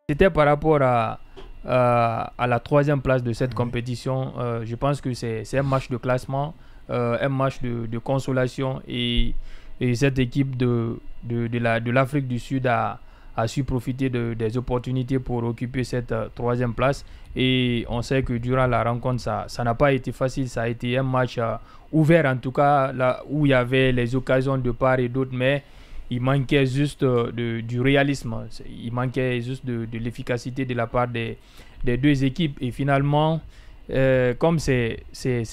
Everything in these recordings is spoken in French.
C'était par rapport à la troisième place de cette compétition. Je pense que c'est un match de classement, un match de consolation et cette équipe de l'Afrique du Sud a su profiter des opportunités pour occuper cette troisième place. Et on sait que durant la rencontre, ça n'a pas été facile. Ça a été un match ouvert, en tout cas, là où il y avait les occasions de part et d'autre, mais il manquait juste du réalisme. Il manquait juste de l'efficacité de la part des deux équipes. Et finalement, comme c'est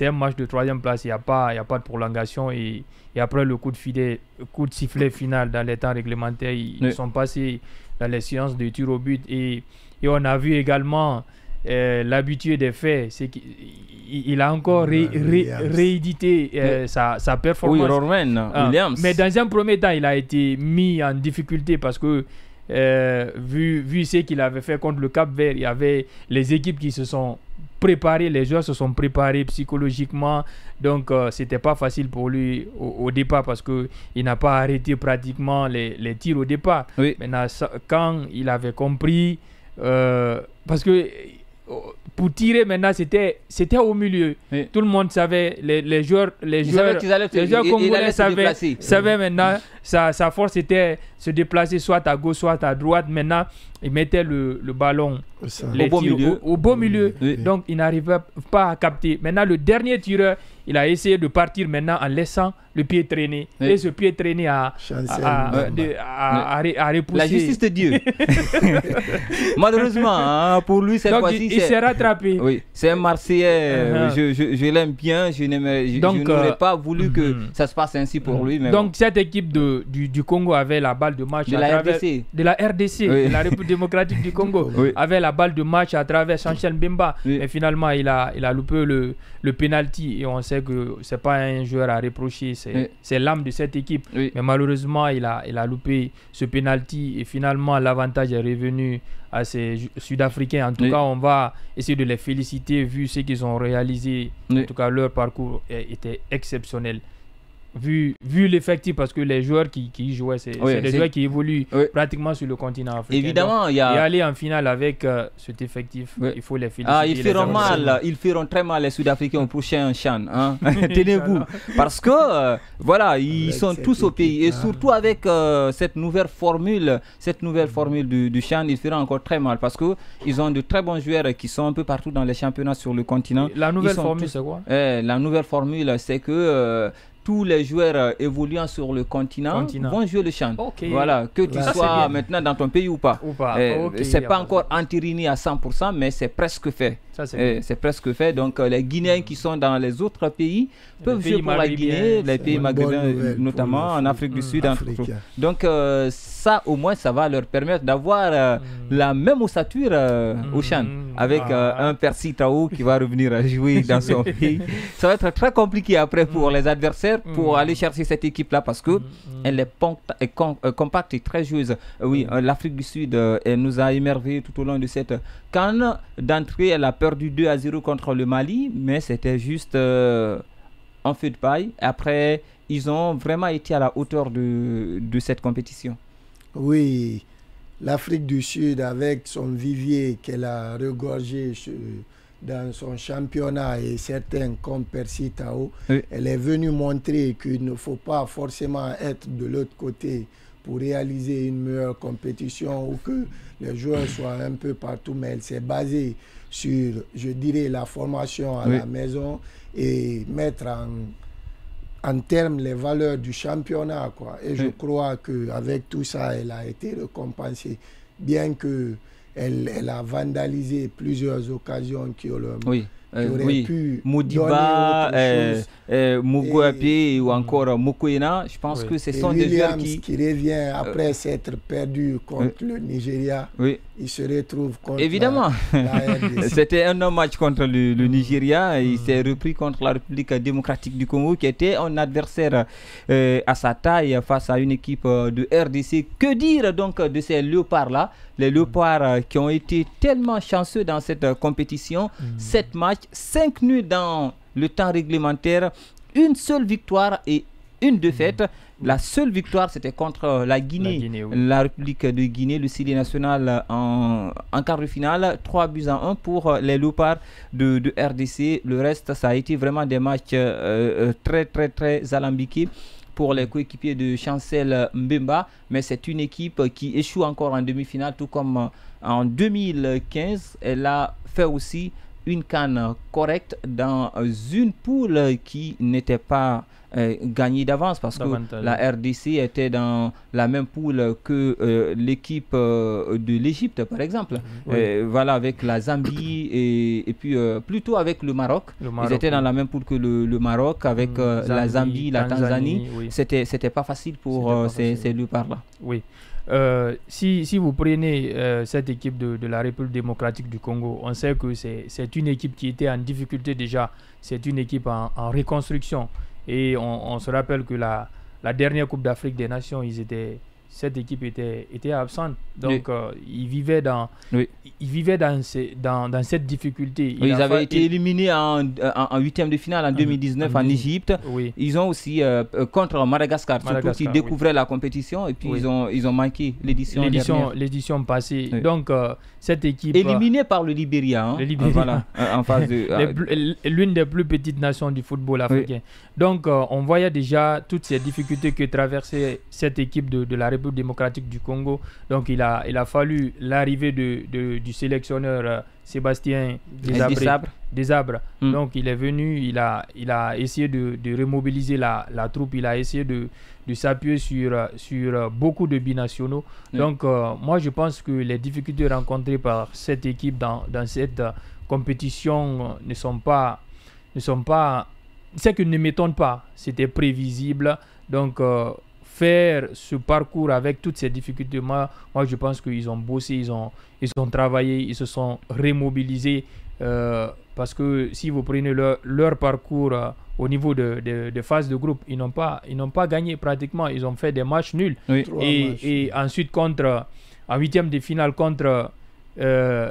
un match de troisième place, il n'y a pas de prolongation. Et après le coup de sifflet final dans les temps réglementaires, ils sont passés dans les séances de tir au but. Et on a vu également l'habitué des faits, c'est qu'il a encore réédité sa performance. Oui, Romain Williams. Mais dans un premier temps, il a été mis en difficulté parce que vu ce qu'il avait fait contre le Cap-Vert, il y avait les équipes qui se sont préparées, les joueurs se sont préparés psychologiquement, donc c'était pas facile pour lui au départ parce que il n'a pas arrêté pratiquement les tirs au départ. Oui. Maintenant, quand il avait compris, parce que pour tirer maintenant c'était au milieu. Oui. Tout le monde savait, les joueurs congolais savaient maintenant sa force était se déplacer soit à gauche soit à droite. Maintenant il mettait le ballon au beau milieu. Oui. Donc il n'arrivait pas à capter. Maintenant le dernier tireur, il a essayé de partir maintenant en laissant le pied traîner. Oui. Et ce pied traîner a repoussé. La justice de Dieu. Malheureusement, hein, pour lui, cette fois-ci, il s'est rattrapé. Oui, c'est un Marseillais. Je l'aime bien. Je n'aurais pas voulu que ça se passe ainsi pour lui. Mais donc, cette équipe du Congo avait la balle de match de la RDC. De la RDC, oui. La République démocratique du Congo, oui. avait la balle de match à travers Chancel Mbemba. Oui. Mais finalement, il a loupé le penalty. Et on sait que ce n'est pas un joueur à reprocher. C'est l'âme de cette équipe. Oui. Mais malheureusement, il a loupé ce penalty. Et finalement, l'avantage est revenu à ces Sud-Africains. En tout cas, on va essayer de les féliciter vu ce qu'ils ont réalisé. En tout cas, leur parcours était exceptionnel. Vu l'effectif, parce que les joueurs qui jouaient, c'est des joueurs qui évoluent pratiquement sur le continent africain. Évidemment, et aller en finale avec cet effectif, il faut les féliciter. Ils feront très mal les Sud-Africains au prochain CHAN. Hein? Tenez-vous. Parce que, voilà, ils sont tous au pays. Et surtout avec cette nouvelle formule du CHAN, ils feront encore très mal. Parce qu'ils ont de très bons joueurs qui sont un peu partout dans les championnats sur le continent. La nouvelle formule, c'est quoi? La nouvelle formule, c'est que tous les joueurs évoluant sur le continent vont jouer le CHAN. Okay. Voilà, que tu sois maintenant dans ton pays ou pas. C'est pas encore entériné à 100%, mais c'est presque fait. C'est presque fait. Donc les Guinéens qui sont dans les autres pays peuvent jouer pour la Guinée, les pays maghrébins, notamment en Afrique du Sud. Donc ça, au moins, ça va leur permettre d'avoir la même ossature au CHAN, avec un Percy Tao qui va revenir à jouer dans son pays. Ça va être très compliqué après pour les adversaires pour aller chercher cette équipe-là parce que elle est compacte et très joueuse. Oui, l'Afrique du Sud elle nous a émerveillés tout au long de cette CAN. D'entrée, elle a perdu 2-0 contre le Mali, mais c'était juste un feu de paille. Après, ils ont vraiment été à la hauteur de cette compétition. Oui, l'Afrique du Sud, avec son vivier qu'elle a regorgé dans son championnat et certains comme Percy Tao, elle est venue montrer qu'il ne faut pas forcément être de l'autre côté pour réaliser une meilleure compétition ou que les joueurs soient un peu partout, mais elle s'est basée sur, je dirais, la formation à la maison et mettre en termes les valeurs du championnat, quoi. Et je crois qu'avec tout ça, elle a été récompensée, bien que elle a vandalisé plusieurs occasions qui auraient pu Modiba, Muguapi ou encore Mokoena. Je pense que ce sont des joueurs qui revient après s'être perdu contre le Nigeria. Il se retrouve contre évidemment la RDC. C'était un non-match contre le Nigeria. Il s'est repris contre la République démocratique du Congo qui était un adversaire à sa taille face à une équipe de RDC. Que dire donc de ces léopards-là? Les léopards qui ont été tellement chanceux dans cette compétition. 7 matchs, 5 nuls dans le temps réglementaire, une seule victoire et une défaite. La seule victoire, c'était contre la Guinée, la République de Guinée, le Sili national en quart de finale, 3-1 pour les Léopards de RDC. Le reste, ça a été vraiment des matchs très alambiqués pour les coéquipiers de Chancel Mbemba, mais c'est une équipe qui échoue encore en demi-finale, tout comme en 2015. Elle a fait aussi une CAN correcte dans une poule qui n'était pas gagnée d'avance, parce que la RDC était dans la même poule que l'équipe de l'Égypte, par exemple. Voilà, avec la Zambie et puis plutôt avec le Maroc. Ils étaient dans la même poule que le Maroc, avec la Zambie, la Tanzanie. C'était pas facile pour ces Léopards-là. Oui. Si vous prenez cette équipe de la République démocratique du Congo, on sait que c'est une équipe qui était en difficulté déjà. C'est une équipe en reconstruction. Et on se rappelle que la dernière Coupe d'Afrique des Nations, cette équipe était absente. Donc, ils vivaient dans cette difficulté. Ils avaient été éliminés en huitième de finale en 2019 en Égypte. Ils ont aussi, contre Madagascar, surtout qui découvraient la compétition, et puis ils ont manqué l'édition passée. Donc, cette équipe... Éliminée par le Libéria. Voilà, en phase de... L'une des plus petites nations du football africain. Donc, on voyait déjà toutes ces difficultés que traversait cette équipe de la République démocratique du Congo. Donc il a fallu l'arrivée du sélectionneur Sébastien Desabre. Donc il est venu, il a essayé de remobiliser la troupe, il a essayé de s'appuyer sur beaucoup de binationaux. Donc moi je pense que les difficultés rencontrées par cette équipe dans cette compétition ne sont pas c'est que ne m'étonne pas, c'était prévisible. Donc faire ce parcours avec toutes ces difficultés, moi je pense qu'ils ont bossé, ils ont travaillé, ils se sont remobilisés, parce que si vous prenez leur parcours au niveau de phase de groupe, ils n'ont pas gagné pratiquement, ils ont fait des matchs nuls. Et ensuite en huitième de finale contre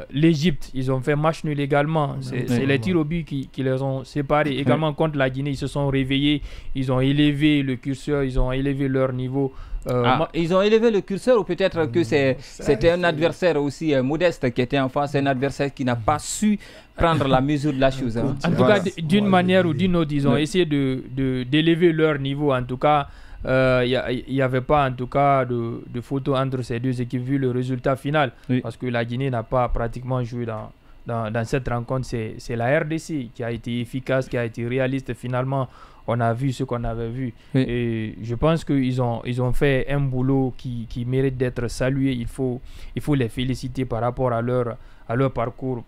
l'Égypte, ils ont fait match nul également. C'est les tirs au but qui les ont séparés. Également contre la Guinée, ils se sont réveillés, ils ont élevé le curseur, ils ont élevé leur niveau. Ils ont élevé le curseur, ou peut-être que c'était un adversaire aussi modeste qui était en face, un adversaire qui n'a pas su prendre la mesure de la chose. En tout cas, d'une manière ou d'une autre, ils ont essayé d'élever leur niveau. En tout cas, il n'y avait pas en tout cas de photo entre ces deux équipes vu le résultat final, parce que la Guinée n'a pas pratiquement joué dans cette rencontre. C'est la RDC qui a été efficace, qui a été réaliste. Finalement on a vu ce qu'on avait vu, et je pense qu'ils ont fait un boulot qui mérite d'être salué. Il faut les féliciter par rapport à leur parcours,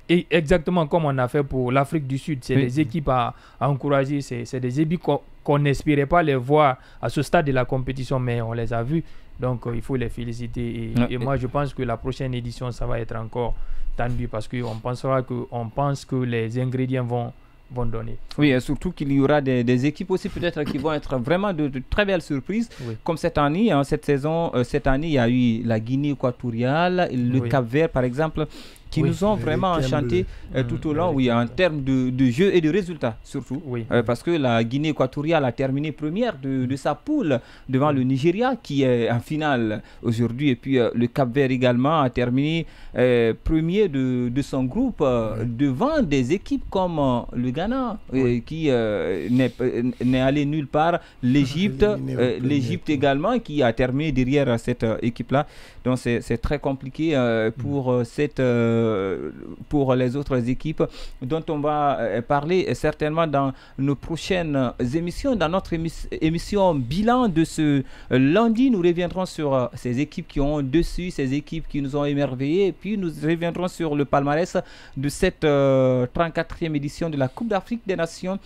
exactement comme on a fait pour l'Afrique du Sud. C'est des équipes à encourager, c'est des équipes qu'on n'espérait pas les voir à ce stade de la compétition, mais on les a vus. Donc il faut les féliciter, et moi je pense que la prochaine édition ça va être encore tendu, parce qu'on pense que les ingrédients vont donner. Oui, et surtout qu'il y aura des équipes aussi peut-être qui vont être vraiment de très belles surprises, comme cette année, cette saison. Cette année, il y a eu la Guinée équatoriale, le Cap-Vert par exemple, qui nous ont vraiment enchantés tout au long, en termes de jeu et de résultats surtout. Parce que la Guinée équatoriale a terminé première de sa poule devant le Nigeria qui est en finale aujourd'hui, et puis le Cap-Vert également a terminé premier de son groupe devant des équipes comme le Ghana qui n'est allé nulle part, l'Égypte également qui a terminé derrière cette équipe-là. Donc c'est très compliqué pour les autres équipes dont on va parler certainement dans nos prochaines émissions. Dans notre émission bilan de ce lundi, nous reviendrons sur ces équipes qui ont dessus, ces équipes qui nous ont émerveillés, et puis nous reviendrons sur le palmarès de cette 34e édition de la Coupe d'Afrique des Nations